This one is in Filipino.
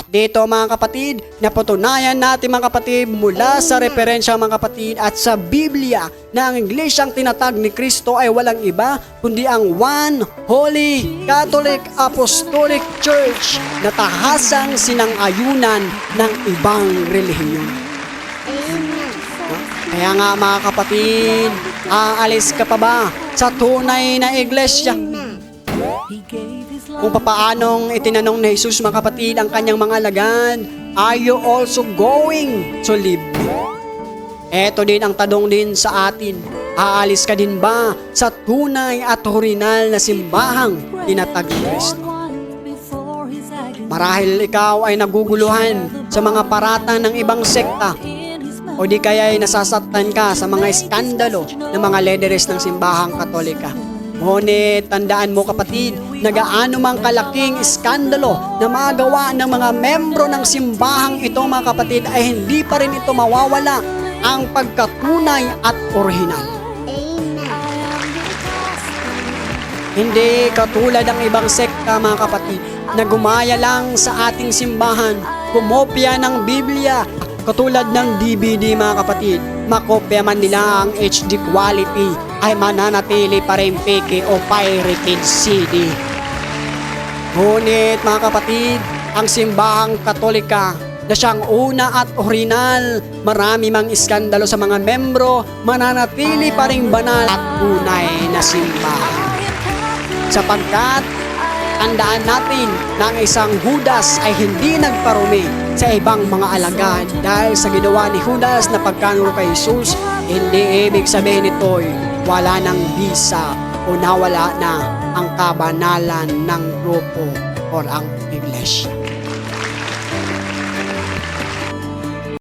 Dito mga kapatid, napatunayan natin mga kapatid mula sa referensya mga kapatid at sa Biblia na ang iglesyang tinatag ni Kristo ay walang iba kundi ang One Holy Catholic Apostolic Church na tahasang sinang-ayunan ng ibang relihiyon. Kaya nga mga kapatid, aalis ka pa ba sa tunay na iglesia? Kung papaanong itinanong ni Jesus mga kapatid ang kanyang mga alagad, are you also going to live? Eto din ang tanong din sa atin, aalis ka din ba sa tunay at orinal na simbahang tinatag ni Kristo? Marahil ikaw ay naguguluhan sa mga parata ng ibang sekta o di kaya ay nasasaktan ka sa mga iskandalo ng mga leaderes ng simbahang Katolika. Ngunit tandaan mo kapatid, na gaano mang kalaking iskandalo na magawa ng mga membro ng simbahang ito mga kapatid ay hindi pa rin ito mawawala ang pagkatunay at orihinal. Hindi katulad ng ibang sekta mga kapatid na gumaya lang sa ating simbahan, kumopya ng Biblia, katulad ng DVD mga kapatid, makopya man nila ang HD quality ay mananatili pa rin peke o pirated CD. Ngunit mga kapatid, ang simbahang Katolika na siyang una at orinal, marami mang iskandalo sa mga membro, mananatili pa rin banal at tunay na simbahan. Sapagkat tandaan natin na ang isang Judas ay hindi nagparumi sa ibang mga alagad dahil sa ginawa ni Judas na pagkanuro kay Jesus, hindi ibig sabihin nito'y wala ng bisa o nawala na ang kabanalan ng grupo o ang iglesia.